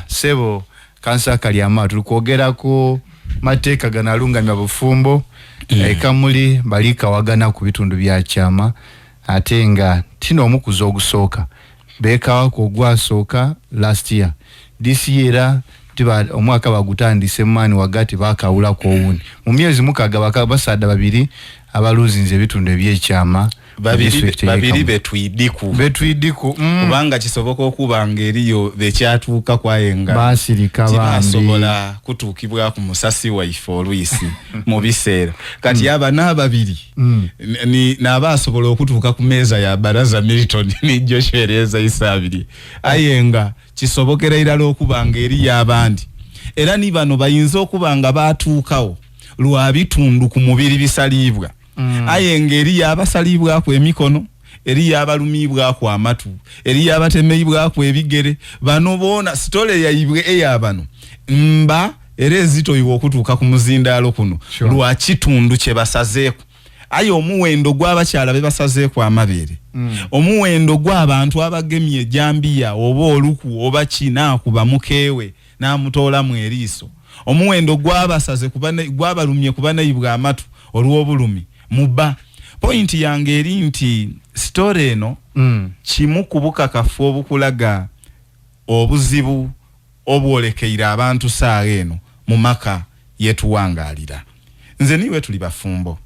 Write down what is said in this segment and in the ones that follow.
Sebo kansa Kalyama tulikwogera ku mateeka ganalungamya bufumbo kamuli balika wagana ku bitundu bya chama ate nga tino omukuzo ogusooka beka wako gwasooka last year this year tiba omwaka bagutandise mani wagati bakawula ko wundi mu myezi mukaga bakabasada babiri abaluzinze bitundu by'echama babiri betwidiku kubanga kisoboka okubanga eriyo bekyatuuka kwayenga basirika bambi tibasobola kutuukibwa ku musasi waife olwisi mu biseera kati aba n'ababiri ni n'abasobola okutuuka ku meeza ya Baraza Milton ni Joshua Ereza Isabiri ayenga kisobokera irala okubanga eri y'abandi era ni bano bayinza okubanga batuukawo lwa bitundu ku mubiri bisalibwa ayengeri yabasalibwa ku emikono eri yabalumibwa ku amatu eri yabatemeibwa ku ebigere bano bona story yayibwe eyabano mba erezito yiwo okutuuka ku muzindalo kuno lwa kitundu kye basazeeko ayo omuwendo gw'abakyala be basazeeko amabere omuwendo gw'abantu abagemye jambiya oba oluku oba kina kuba mukewe n'amutoola mu eriiso omuwendo gw'abasaze gw'abalumye kubanayibwa amatu olw'obulumi muba point yange eri nti story eno kimu ku bukakafu obukulaga obuzibu obwolekeira abantu saa eno mu maka yetuwangalira nze niwe tuli bafumbo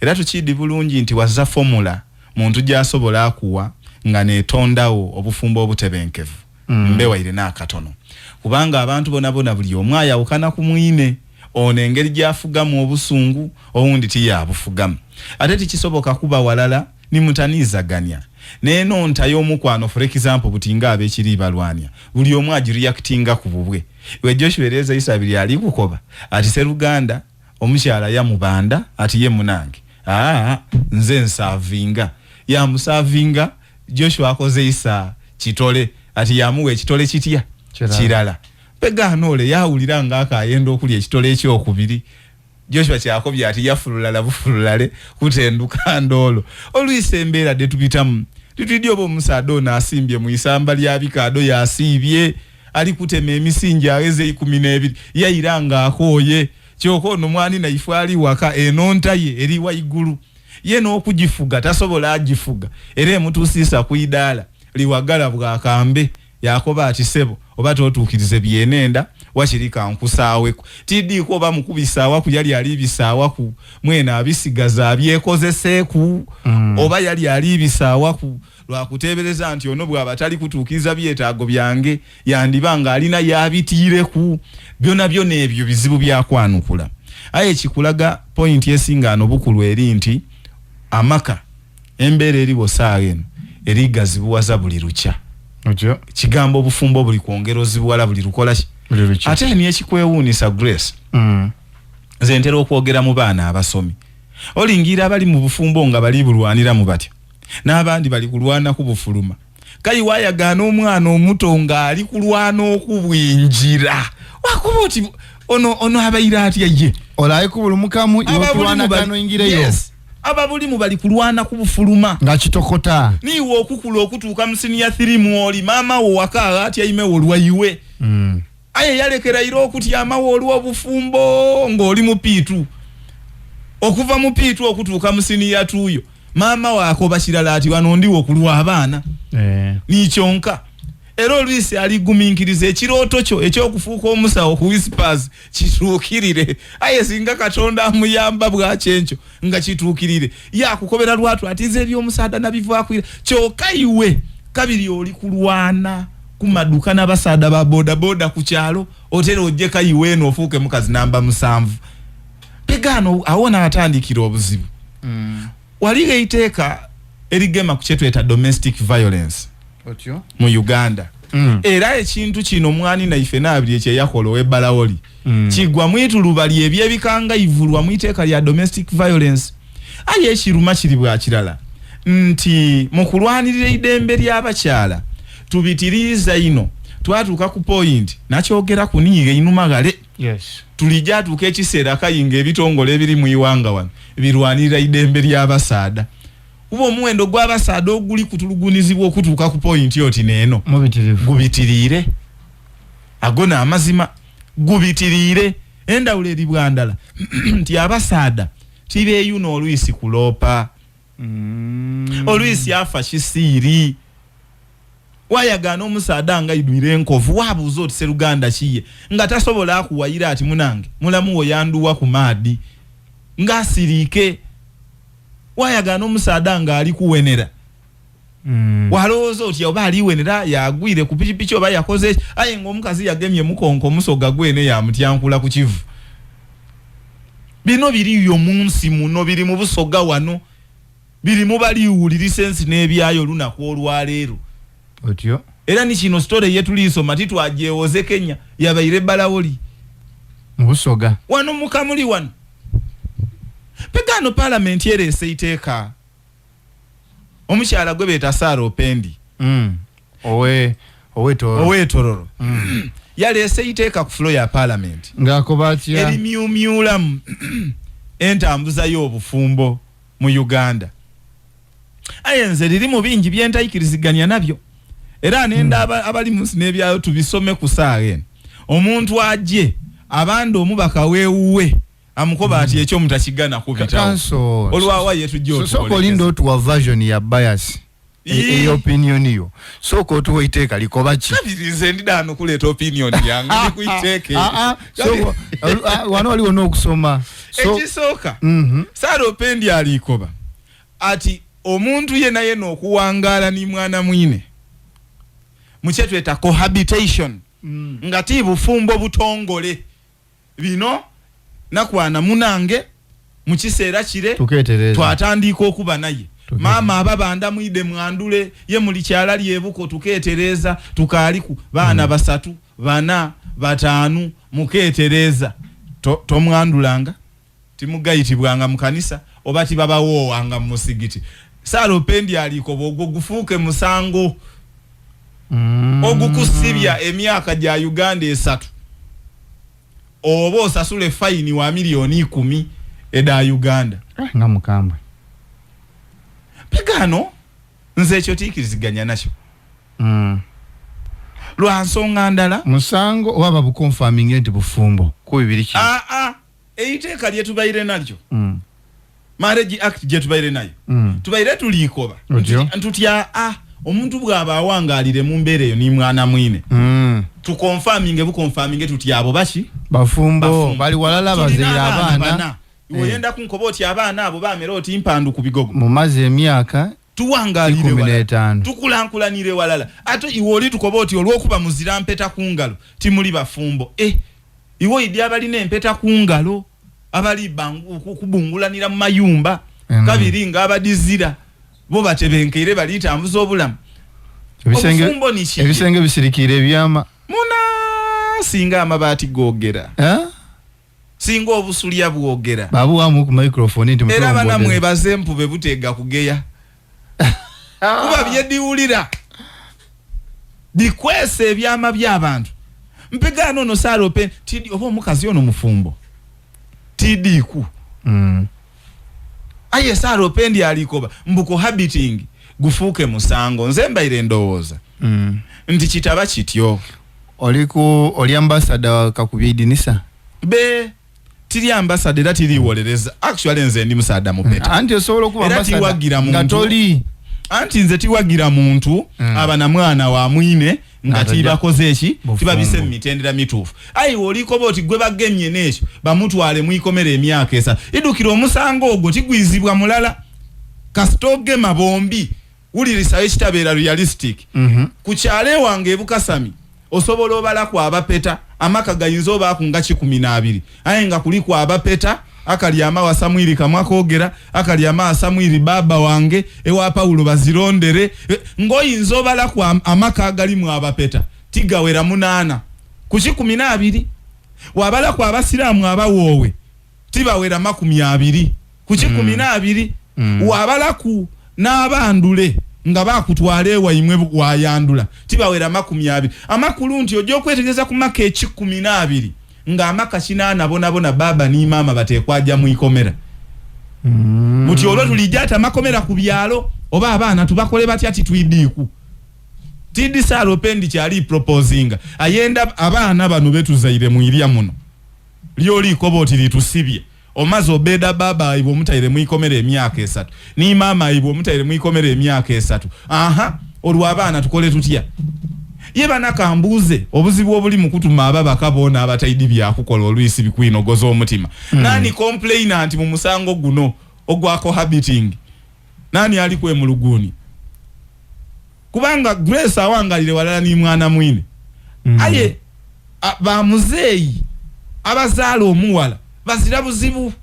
era tukidi bulungi nti wazza formula muntu gyasobola akuwa nga netondawo obufumbo obutebenkevu mbewa ile n'akatono kubanga abantu bona buli omwe ayawukana ku mwine ono engeri gyafugamu obusungu owundi tiyabufugamu ate tikisoboka kuba walala nimutanizaganya neno ntayo omukwano for example butinga abekiri balwanya buli omwe agireactinga ku bubwe we Joshua Ereza Isabiri ali kukoba ati Seruganda omukyala ya mubanda ati ye munange nze nsavinga ya musavinga Joshua akoze isa kitole ati yamuwe kitole kitya kirala pegano ole yawulira ngaka ayenda okuli ekitole ekyokubiri Joshua kyakobya ati yafululala bufululale kutenduka ndolo olwise embeera de tubitamu tutidi obo musado na asimbye mu isamba lya bikado yasibye ali kutema emisinja aweze 12 yayiranga akoye kyoko no mwani na ifwali waka enonta ye eri waigulu ye no okugifuga tasobola agifuga ere mutusisa kuidala liwagala bwakambe yakoba ati sebo oba totukirize byenenda washirika nkusaawe tidi ko ba mukubisaawa ku yali ali bisaawa ku mwena abisigaza abyekozeseku oba yali ali bisaawa ku lwa kutebereza nti ono bwa batali kutukiza byetaago byange yandibanga alina yabitire ku byona ebyo bizibu byakwanukula aye kikulaga point yesingano bukulu eri nti amaka embere eri bosaagen eri gazibuwaza buli rucha ojo kigambo bufumbo buli kwongero zibuwala buli rukola ate ni ekikwewunisa Grace zentero okwogera mu baana abasomi olingira abali mu bufumbo nga bali bulwanira mu batya n'abandi bali kulwana ku bufuluma kai wayagana omwana omuto nga ali kulwana okubwinjira wakubuti ono abayira ati ye olaye kubulumukamu yokulwana kano ingireyo yes ababuli mu bali kulwana ku bufuluma nga kitokota niwo okukula okutuuka musini ya 3 muoli mama wo waka ati ayime olwayiwe aye yalekera iro okuti amawo olwo bufumbo ngoli mu pitu okuva mu pitu okutuuka musini ya tuyo mama wako bashirala ati wano ndiwo kulwa abaana ni kyonka ero lwisi ali guminkirize ekiroto kyo ekyokufuuka omusawo ku whispers kituukirire aye singa Katonda amuyamba bwakyencho nga kituukirire yakukobera lwatu atize ebyo omusada nabivakwira kyoka iwe kabiri oli kulwana kumaduka n'abasada ba boda ku kyalo otero ojjeka iwe no ofuuke mukazi namba 7 pegano awona atandikira obuzibu waliga iteeka erigema ku kyetweta domestic violence otyo mu Uganda era ekintu kino mwani na ife nabiri ekye yakola webalawoli kigwa mwitulubali ebyebikanga ivulwa mwiteeka lya domestic violence aye ekiruma kiri bwa kirala nti mukulwanirira idembe ly'abakyala tubitiriza ino twatuuka ku point nakyogera kuniiga inumagale yes tulija tuke kiseera kayinga ebitongole ebiri mu iwanga wano birwanirira idembe ly'abasada ubo muwendo gw'abasada oguli kutulugunizibwa okutuuka ku point yoti neeno mubitirire gubitirire agona amazima gubitirire endawulo eri bwandala nti abasaada tibeeyuna olwisi kuloopa olwisi afa kisiiri wayagana omusaada nga idwire enkovu wabuuza oti Sseruganda kiye nga tasobola akuwayira ati munange mulamu wo yanduwa ku maadi nga asiriike wayagana omusaada nga ali kuwenera walowooza oti oba aliwenera yagwire ku pikipiki oba yakoze aye ng'omukazi yagemye mukonko musoga gwene yamutyankula ku kivu bino biriyo munsi muno biri mu busoga wano biri mu baliwulirisa ensi n'ebyayo olunaku olwaleero otyo era ni kino story yetu liisoma titwagyewoze Kenya yabaire balawoli mu busoga wano mukamuli wano pegano parliament yerese iteeka omukyala gwe beeta Sarah Opendi owetororo yalese iteeka ku floor ya parliament ng'akobatya erimyumyulamu entambuza y'obufumbo mu Uganda ayenze liri mu bingi byentayikiriziganya nabyo era nenda abali munsi n'ebyayo tubisome ku saawe omuntu ajje abandi omubaka weewuwe amukoba ati ekyo mutakigana kubitawo olwawa yetujjo so kolindo tuwa version ya bias e opinion yo so ko tuwe iteeka likoba ki kabirize ndidano kuleta opinion yange ndikuiteeke so wano waliwo n'okusoma so ekisoka Sarah Opendi alikoba ati omuntu yena yena okuwangala ni mwana mwine muchetu eta cohabitation ngati bufumbo butongole bino nakwana munange mukiseera kire twatandika okuba naye mama ababanda mwide mwandule ye muli kyala lyebuko tuketereza tukaliku baana basatu bana batanu muketereza to mwandulanga timugayitibwanga mu kanisa obati babawo wanga mu musigiti Sarah Opendi aliko bogwo gufuuke musango ogukusibya emyaka gya Uganda 3 obo osasule fine wa milioni 10 eda Uganda nga mukambwe pegano nze ekyo tiikiriziganya nakyo lwa nsonga ndala musango oba bukonfirming nti bufumbo ku bibiri ki eiteeka lye tubaire nalyo marriage act gye tubaire nayo tubaire tuliikoba ntutya omuntu bw'aba awangalire mu mbeera eyo ni mwana mwine tukonfirminge bukonfirminge tutya abo baki bafumbo bali walala bazeera abaana oyenda kunkoba oti abaana abo bamera oti mpandu ku bigogo mu mazi emyaka tuwangalire walala tukulankulanire walala ate iwe oli tukoba oti olw'okuba muzira mpeta ku ngalo timuli bafumbo iwe idi abalina empeta ku ngalo abali kubungulanira mu mayumba kabiri nga abadizira bo batebenkeire bali tambuza obulamu ebisenge bisirikire ebyama muna singa amabaati gogera singa obusulya bwogera babuwamu ku microphone nti era bana mwebaze empube butega kugeya kuba byediwulira bikwese ebyama by'abantu mpigano no Sarah Opendi tidi oba omukazi ono mufumbo tidiku aye Sarah Opendi alikoba mbuko habiting gufuuke musango nze mbaire ndowooza nti kitaba kityo oli ambassador kakubidinisa be tiri ambassador era tiri wolereza actually nze ndi musaada mupeta anti osobola kuba ambassador ngatoli anti nze tiwagira muntu abana mwana wa mwine nga tibakoze eki tibabise mitendera mitufu ayi oliko boti gwe bagemye nekyo bamutwale muikomere emyaka esa idukira omusango ogwo tigwizibwa mulala kasitoge mabombi ulirisa ekitabeera realistic kukyale wange ebukasami osobola obala kwa abapeta amaka gayinzo oba kunga 12 aye nga kuli kwa abapeta akali ama Samwiri kamwakogera akali ama Samwiri baba wange ewa Paulo bazirondere ngoyinzo bala kwa amaka agali mu abapeta tigawera 8 ku 12 wabala kwa abasiramu abawowe tibawera 20 ku 12 wabala ku n'abandule nga bakutwala ewa imwe wayandula tibawera 20 amakulu nti ojo kwetegeza ku maka 12 nga amaka 8 bona baba ni mama batekwaja mu ikomera muti olwo tulijata makomera ku byalo oba abaana tubakole batya ati twidiku Tidi Saropendi kyali proposinga ayenda abaana bano betuzaire mu irya muno lyoli koboti litusibye omaze obeda baba ibo mutaire mu ikomere emyaka 3 ni mama ibo mutaire mu ikomere emyaka 3 aha olwa abaana tukole tutya yeba nakambuze obuzibu obuli mu kutuma ababaka bona abataidi byakukola olwisi bikwinogoza omutima nani complainant mu musango guno ogwa cohabiting nani ali kwe muluguni kubanga Grace awangalire walala ni mwana mwine aye ba muzeyi abazala omuwala bazira buzibu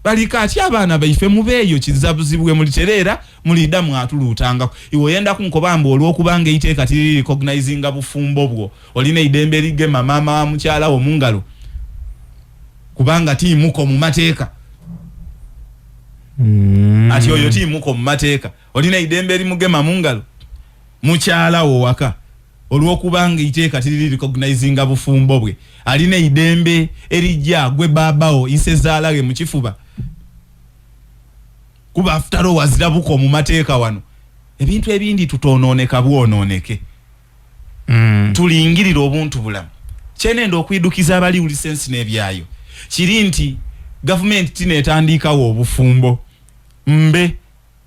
balikati abana baife mubeyo kizabuzibwe muliterera mulida mwatulutanga iwo yenda kunkobamba olwokubanga iteeka tiri recognizing bufumbo bwo oline idembe lige mama wa mukyala wo mungalo kubanga timuko mu mateeka ati oyo timuko mu mateeka oline idembe limugema mungalo mukyala wo waka olwokubanga iteeka tiri recognizing bufumbo bwe aline idembe erijja gwe babao isezaalage mu kifuba kuba after all wazira buko mu mateeka wano ebintu ebindi tutononeka bwononeke tulingirira obuntu bulamu kyenenda okwidukiza abali license nebyayo kiri nti government tinetandika wo obufumbo mbe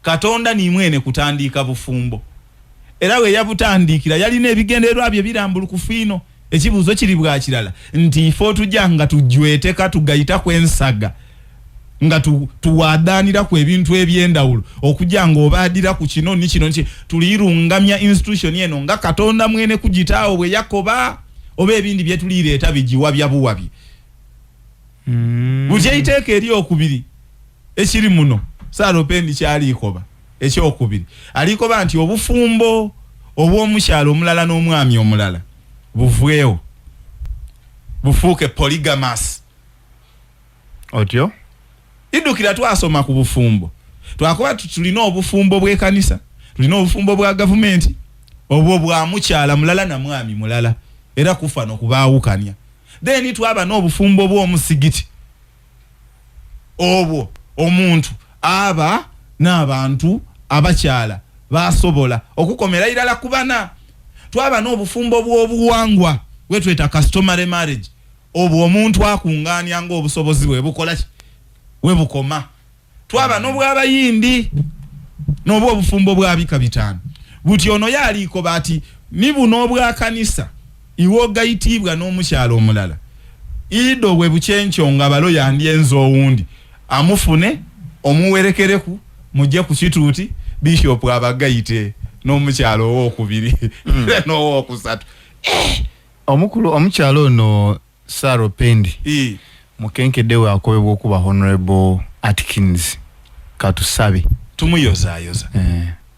Katonda ni mwene kutandika bufumbo era we yabutandikira yalina ebigendererwa bye birambulu kufino ekibuzo kiri bwa kirala nti ifo tujanga tujweteka tugayita kwensaga nga tuwadanira ku ebintu ebyendawulo okujanga obadira ku kino ni kino nti tulirungamya institution yeno nga Katonda mwene kujitaawo bwe yakoba oba ebindi bye tulireta bijiwa byabuwabi buje iteke eri okubiri ekiri muno Saropendi kyali ikoba ekyokubiri alikoba nti obufumbo obw'omukyalo omulala n'omwami omulala buvwewo bufuuke polygamous otyo idukira twasoma ku bufumbo twakoba tulina obufumbo bw'ekanisa tulina obufumbo bwa government obwo bwa mukyala mulala na mwami mulala era kufa nokubaawukanya then twaba n'obufumbo bw'omusigiti obwo omuntu aba n'abantu abakyala basobola okukomera irala kubana twaba n'obufumbo bw'obuwangwa wetweta customary marriage obwo omuntu akunganya ngo obusobozi bwe bukola we bukoma twaba n'obw'abayindi n'obwo obufumbo bw'abika bitano buti ono yaliko bati nibu n'obwa kanisa iwo gayitibwa n'omukyalo omulala ido bwe buchencho nga balo yandyenzo owundi amufune omuwerekereku mujje ku kituuti bishop abagayite n'omukyalo owokubiri n'owokusatu omukulu omukyalo no Saropendi mukenkedewe akobebwa okuba Honorable Atkins katusabe tumuyozayoza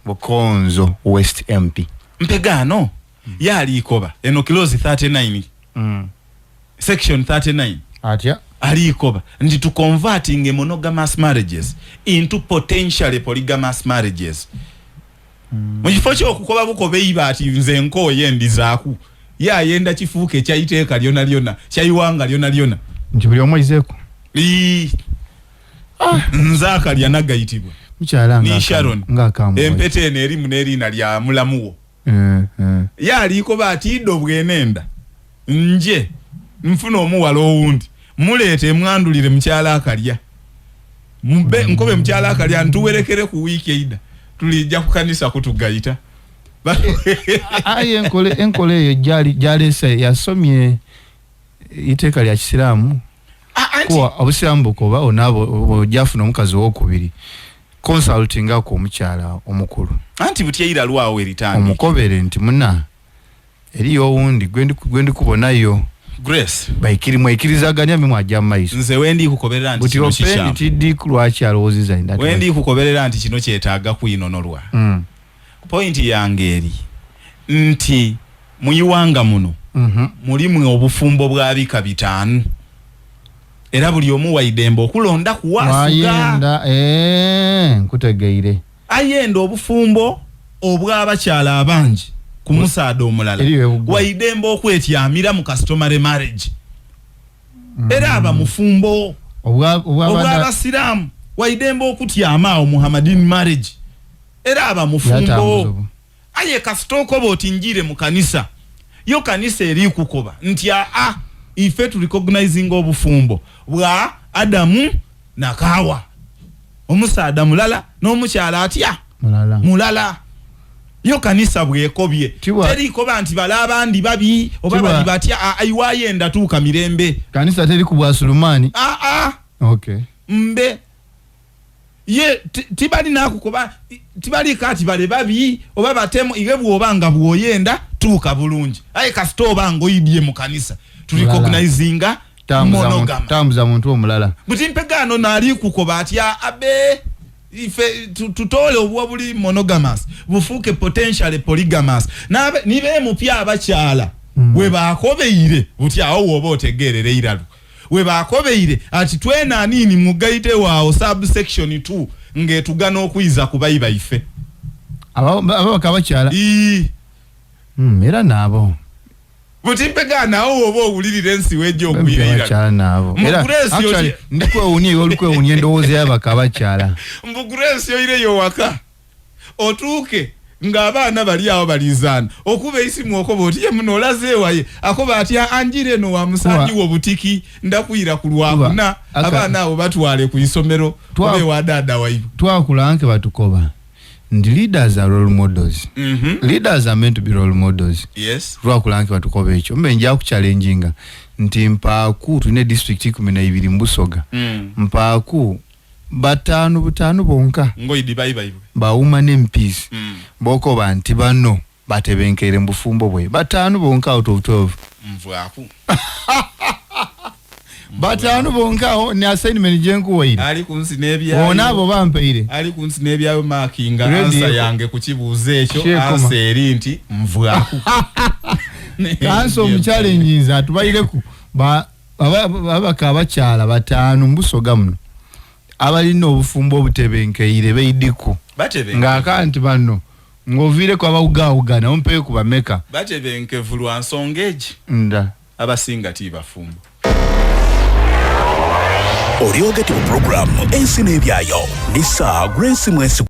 Bukonzo West MP mpegano yali ikoba eno clause 39 section 39 atya ali ikoba ndi to converting monogamous marriages into potentially polygamous marriages mujifo kyo okukoba bukobe iba ati nze nko yendizaku ya yenda kifuuke kyayiteeka lyona lyona kyayiwanga lyona lyona nti buli omweizeko nzaka lyanagayitibwa mukyala ni Sharon ngakamu empete eri munerina lya mulamuwo yali ikoba ati do bwenenda nje nfuna omuwala owundi mulete mwandulire mukyala akalya mbe nkobe mukyala akalya ntuwerekere ku week eida tulijja ku kanisa kutugayita aye enkole eyo jalese yasomye iteeka lya Kisiraamu kuwa obusiramu bukoba onabo jafuna omukazi w'okubiri consulting ako omukyala omukulu anti butyeira lwawo eritanga omukobere nti muna eriyo owundi gwendi kubonayo Grace mwekirizaganya mimwe ajja maiso nze wendi kukoberera nti kino kishamu buti opendi lwaki alowooziza indati wendi kukoberera nti kino kyetaaga kwinonolwa point yange eri nti muyiwanga muno mulimu obufumbo bwabika bitano era buli omu waidembe okulonda kuwasuga nkutegeire ayenda obufumbo obw'abakyala abangi kumusaada omulala waidembe okwetyamira mu customary marriage era aba mufumbo obw'abasiraamu waidembe okutyama awo Muhammadin marriage era aba mufumbo aye kasitoko boti njire mu kanisa yo kanisa eri kukoba nti ife tu recognizing obufumbo bwa Adamu na Kawa omusaada mulala n'omukyala atya mulala yo kanisa bwekobye teri koba nti balabandi babi oba bali batya ayiwaye ndatuuka mirembe kanisa teri kubwa Sulumani okay mbe ye tibali nakukoba tibali kati bale babi oba batemu igebu obanga bwoyenda tuuka bulungi aye kasito bango yidye mu kanisa tu recognizinga tamuza muntu omulala buti mpegano nali kukoba atya abe ife tutole obwa buli monogamous bufuke potentially polygamous nabe nibe mupya abakyala we bakobeire buti awo woba otegerere iralu we bakobeire ati twena nini mugaite wao subsection 2 ngetugana okwiza kubayiba ife aba kabakyala era nabo buti mpegana awo woba owulirire ensi wejo ogwira iralu nabo era actually ndikwewunie olukwewunie ndowooza yabakabakyala mbuguresi yoire yowaka otuuke ng'abaana bali awo balizana okuba isimu okoba otiye muno olazeewaye akoba atya anjire no wa musanji wo butiki ndakuyira ku lwakuna abaana abo batwale ku isomero obe wa dada waibu twakulanke batukoba ndi leaders are role models leaders are meant to be role models yes twakulanke batukoba ekyo mbe nja ku challenginga nti mpaaku tune district 12 Mbusoga mpaaku butano bonka ngoidi bye ba woman MPs boko banti bano batebenkere mbufumbo bwe batano bonka out of 12 mvwaku batano bonka ni assignment jenku waidi ali kunsi nebya onabo bampeire ali kunsi nebya markinga answer yange kukibuuze ekyo answer nti mvwaku kanso mu challenges atubayireku abakabakyala batano Mbusoga muno abalina obufumbo obutebenkeire beidiku nga akanti bano ngovire kwa bawugaugana ompe ku bameka batebenkevu lwa nsongeji nda abasinga ti bafumbo Oriogeti program ensi nebyayo Nisa Grace Mwesi